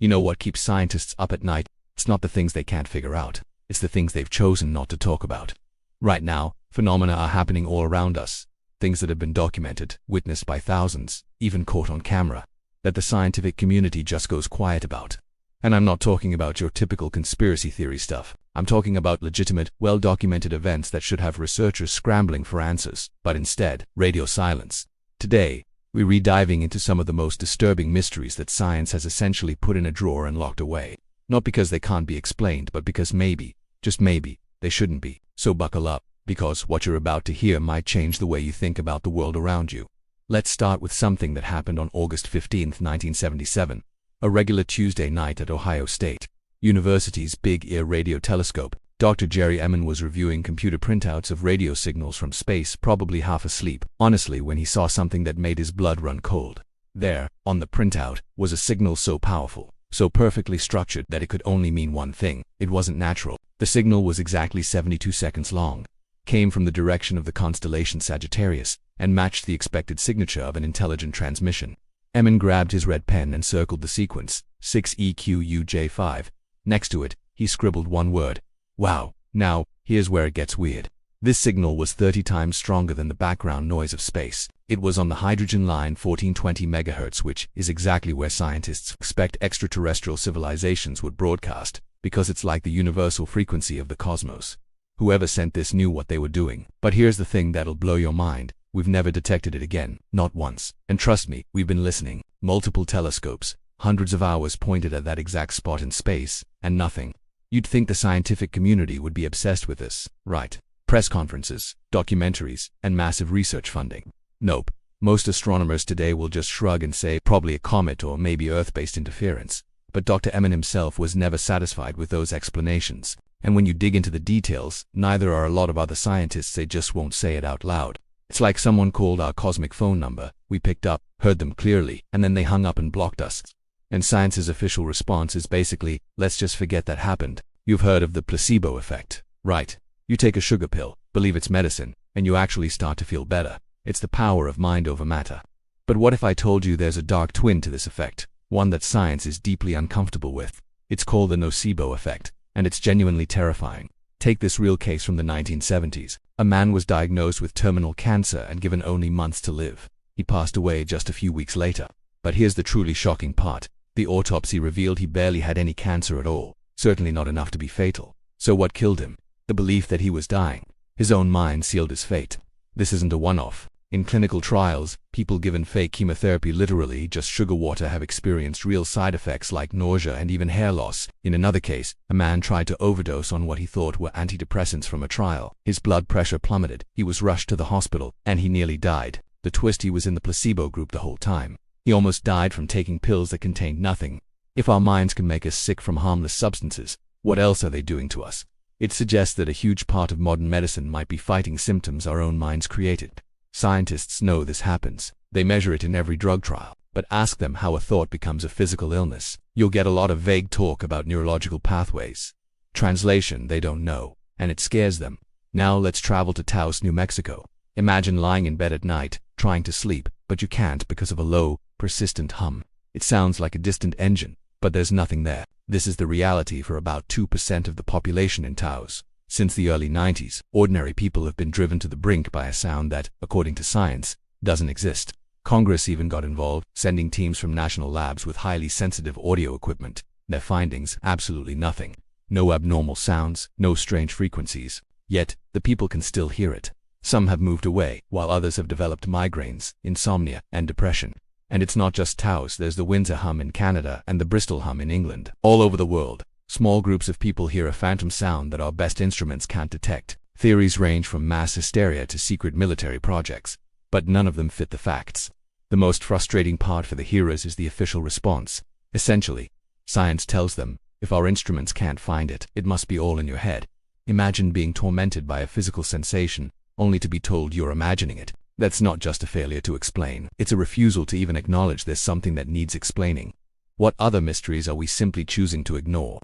You know what keeps scientists up at night? It's not the things they can't figure out. It's the things they've chosen not to talk about. Right now, phenomena are happening all around us. Things that have been documented, witnessed by thousands, even caught on camera, that the scientific community just goes quiet about. And I'm not talking about your typical conspiracy theory stuff. I'm talking about legitimate, well-documented events that should have researchers scrambling for answers, but instead, radio silence. Today, we're re-diving into some of the most disturbing mysteries that science has essentially put in a drawer and locked away. Not because they can't be explained, but because maybe, just maybe, they shouldn't be. So buckle up, because what you're about to hear might change the way you think about the world around you. Let's start with something that happened on August 15, 1977, a regular Tuesday night at Ohio State University's Big Ear Radio Telescope. Dr. Jerry Emmon was reviewing computer printouts of radio signals from space, probably half asleep, honestly, when he saw something that made his blood run cold. There, on the printout, was a signal so powerful, so perfectly structured that it could only mean one thing: it wasn't natural. The signal was exactly 72 seconds long, came from the direction of the constellation Sagittarius, and matched the expected signature of an intelligent transmission. Emmon grabbed his red pen and circled the sequence, 6EQUJ5. Next to it, he scribbled one word: wow. Now, here's where it gets weird. This signal was 30 times stronger than the background noise of space. It was on the hydrogen line 1420 MHz, which is exactly where scientists expect extraterrestrial civilizations would broadcast, because it's like the universal frequency of the cosmos. Whoever sent this knew what they were doing. But here's the thing that'll blow your mind. We've never detected it again, not once. And trust me, we've been listening. Multiple telescopes, hundreds of hours pointed at that exact spot in space, and nothing. You'd think the scientific community would be obsessed with this, right? Press conferences, documentaries, and massive research funding. Nope. Most astronomers today will just shrug and say probably a comet or maybe Earth-based interference. But Dr. Emmon himself was never satisfied with those explanations. And when you dig into the details, neither are a lot of other scientists. They just won't say it out loud. It's like someone called our cosmic phone number, we picked up, heard them clearly, and then they hung up and blocked us. And science's official response is basically, let's just forget that happened. You've heard of the placebo effect, right? You take a sugar pill, believe it's medicine, and you actually start to feel better. It's the power of mind over matter. But what if I told you there's a dark twin to this effect, one that science is deeply uncomfortable with? It's called the nocebo effect, and it's genuinely terrifying. Take this real case from the 1970s. A man was diagnosed with terminal cancer and given only months to live. He passed away just a few weeks later. But here's the truly shocking part. The autopsy revealed he barely had any cancer at all, certainly not enough to be fatal. So what killed him? The belief that he was dying. His own mind sealed his fate. This isn't a one-off. In clinical trials, people given fake chemotherapy, literally just sugar water, have experienced real side effects like nausea and even hair loss. In another case, a man tried to overdose on what he thought were antidepressants from a trial. His blood pressure plummeted, he was rushed to the hospital, and he nearly died. The twist: he was in the placebo group the whole time. He almost died from taking pills that contained nothing. If our minds can make us sick from harmless substances, what else are they doing to us? It suggests that a huge part of modern medicine might be fighting symptoms our own minds created. Scientists know this happens. They measure it in every drug trial. But ask them how a thought becomes a physical illness. You'll get a lot of vague talk about neurological pathways. Translation: they don't know, and it scares them. Now let's travel to Taos, New Mexico. Imagine lying in bed at night, trying to sleep, but you can't because of a low, persistent hum. It sounds like a distant engine, but there's nothing there. This is the reality for about 2% of the population in Taos. Since the early 90s, ordinary people have been driven to the brink by a sound that, according to science, doesn't exist. Congress even got involved, sending teams from national labs with highly sensitive audio equipment. Their findings: absolutely nothing. No abnormal sounds, no strange frequencies. Yet, the people can still hear it. Some have moved away, while others have developed migraines, insomnia, and depression. And it's not just Taos. There's the Windsor hum in Canada and the Bristol hum in England. All over the world, small groups of people hear a phantom sound that our best instruments can't detect. Theories range from mass hysteria to secret military projects, but none of them fit the facts. The most frustrating part for the hearers is the official response. Essentially, science tells them, if our instruments can't find it, it must be all in your head. Imagine being tormented by a physical sensation, only to be told you're imagining it. That's not just a failure to explain. It's a refusal to even acknowledge there's something that needs explaining. What other mysteries are we simply choosing to ignore?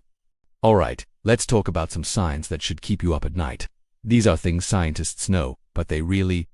Alright, let's talk about some science that should keep you up at night. These are things scientists know, but they really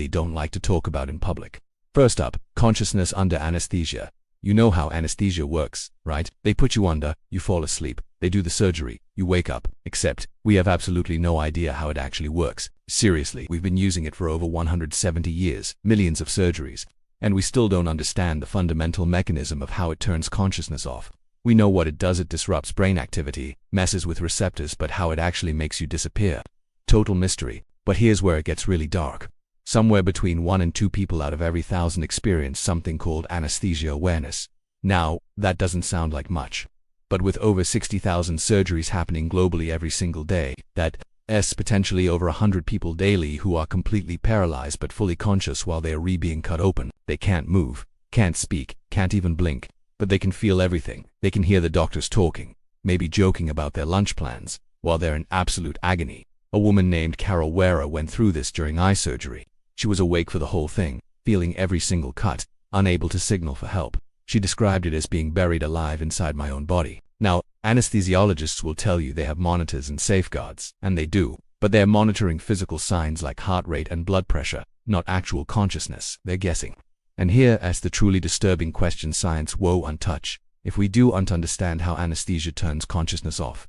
don't like to talk about in public. First up, consciousness under anesthesia. You know how anesthesia works, right? They put you under, you fall asleep, they do the surgery, you wake up, except we have absolutely no idea how it actually works. Seriously, we've been using it for over 170 years, millions of surgeries, and we still don't understand the fundamental mechanism of how it turns consciousness off. We know what it does, it disrupts brain activity, messes with receptors, but how it actually makes you disappear. Total mystery. But here's where it gets really dark. Somewhere between 1 and 2 people out of every 1,000 experience something called anesthesia awareness. Now, that doesn't sound like much. But with over 60,000 surgeries happening globally every single day, that's potentially over 100 people daily who are completely paralyzed but fully conscious while they are being cut open. They can't move, can't speak, can't even blink, but they can feel everything. They can hear the doctors talking, maybe joking about their lunch plans, while they're in absolute agony. A woman named Carol Wera went through this during eye surgery. She was awake for the whole thing, feeling every single cut, unable to signal for help. She described it as being buried alive inside my own body. Now, anesthesiologists will tell you they have monitors and safeguards, and they do, but they're monitoring physical signs like heart rate and blood pressure, not actual consciousness. They're guessing. And here is the truly disturbing question science woe untouch. If we do understand how anesthesia turns consciousness off,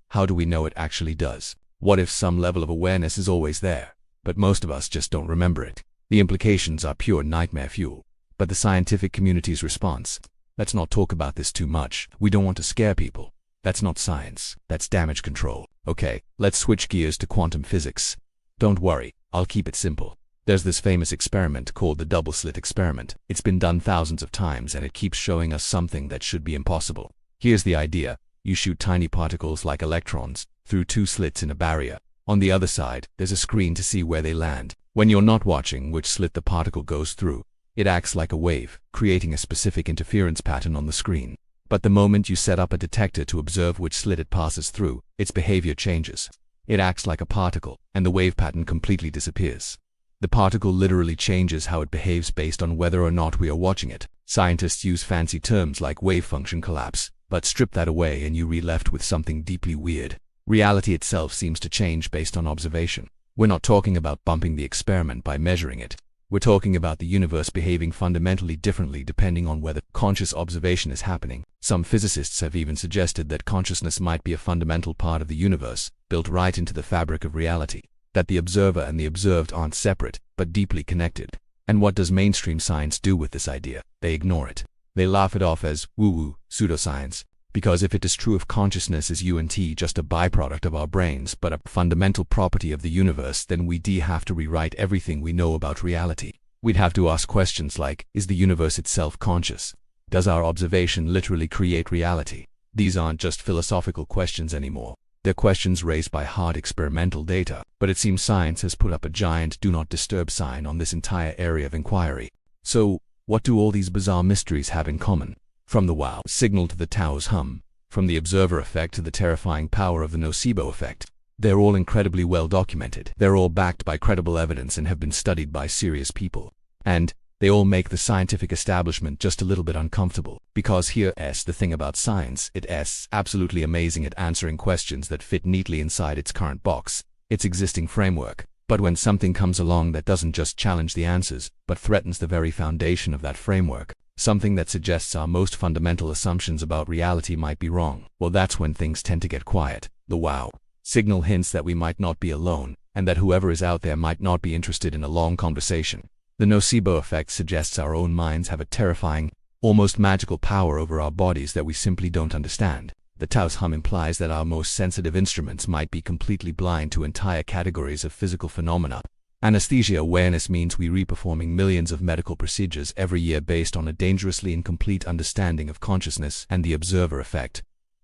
how do we know it actually does? What if some level of awareness is always there, but most of us just don't remember it? The implications are pure nightmare fuel. But the scientific community's response: let's not talk about this too much. We don't want to scare people. That's not science. That's damage control. Okay, let's switch gears to quantum physics. Don't worry, I'll keep it simple. There's this famous experiment called the double-slit experiment. It's been done thousands of times and it keeps showing us something that should be impossible. Here's the idea. You shoot tiny particles like electrons through 2 slits in a barrier. On the other side, there's a screen to see where they land. When you're not watching which slit the particle goes through, it acts like a wave, creating a specific interference pattern on the screen. But the moment you set up a detector to observe which slit it passes through, its behavior changes. It acts like a particle, and the wave pattern completely disappears. The particle literally changes how it behaves based on whether or not we are watching it. Scientists use fancy terms like wave function collapse, but strip that away and you're left with something deeply weird. Reality itself seems to change based on observation. We're not talking about bumping the experiment by measuring it. We're talking about the universe behaving fundamentally differently depending on whether conscious observation is happening. Some physicists have even suggested that consciousness might be a fundamental part of the universe, built right into the fabric of reality. That the observer and the observed aren't separate, but deeply connected. And what does mainstream science do with this idea? They ignore it. They laugh it off as woo-woo, pseudoscience. Because if it is true, if consciousness is just a byproduct of our brains but a fundamental property of the universe, then we'd have to rewrite everything we know about reality. We'd have to ask questions like, is the universe itself conscious? Does our observation literally create reality? These aren't just philosophical questions anymore. They're questions raised by hard experimental data. But it seems science has put up a giant do not disturb sign on this entire area of inquiry. So, what do all these bizarre mysteries have in common? From the wow signal to the Tao's hum, from the observer effect to the terrifying power of the nocebo effect, they're all incredibly well documented. They're all backed by credible evidence and have been studied by serious people. And they all make the scientific establishment just a little bit uncomfortable. Because here's the thing about science, it's absolutely amazing at answering questions that fit neatly inside its current box, its existing framework. But when something comes along that doesn't just challenge the answers, but threatens the very foundation of that framework, something that suggests our most fundamental assumptions about reality might be wrong, well, that's when things tend to get quiet. The wow signal hints that we might not be alone, and that whoever is out there might not be interested in a long conversation. The nocebo effect suggests our own minds have a terrifying, almost magical power over our bodies that we simply don't understand. The Tao's hum implies that our most sensitive instruments might be completely blind to entire categories of physical phenomena. Anesthesia awareness means we re-performing millions of medical procedures every year based on a dangerously incomplete understanding of consciousness and the observer effect.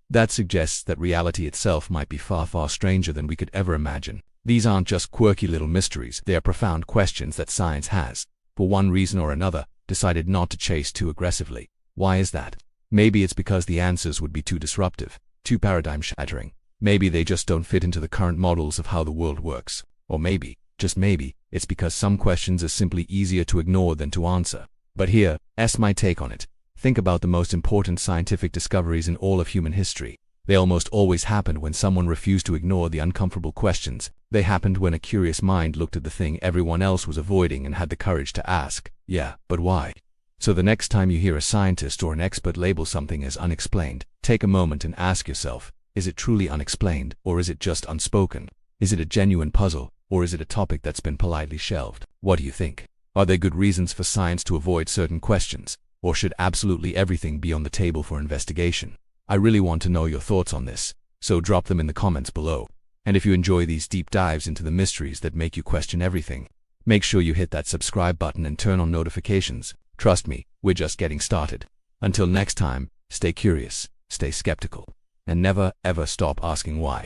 That suggests that reality itself might be far, far stranger than we could ever imagine. These aren't just quirky little mysteries, they are profound questions that science has, for one reason or another, decided not to chase too aggressively. Why is that? Maybe it's because the answers would be too disruptive, too paradigm-shattering. Maybe they just don't fit into the current models of how the world works. Or maybe, just maybe, it's because some questions are simply easier to ignore than to answer. But here's my take on it. Think about the most important scientific discoveries in all of human history. They almost always happened when someone refused to ignore the uncomfortable questions. They happened when a curious mind looked at the thing everyone else was avoiding and had the courage to ask, yeah, but why? So the next time you hear a scientist or an expert label something as unexplained, take a moment and ask yourself, is it truly unexplained, or is it just unspoken? Is it a genuine puzzle, or is it a topic that's been politely shelved? What do you think? Are there good reasons for science to avoid certain questions, or should absolutely everything be on the table for investigation? I really want to know your thoughts on this, so drop them in the comments below. And if you enjoy these deep dives into the mysteries that make you question everything, make sure you hit that subscribe button and turn on notifications. Trust me, we're just getting started. Until next time, stay curious, stay skeptical, and never ever stop asking why.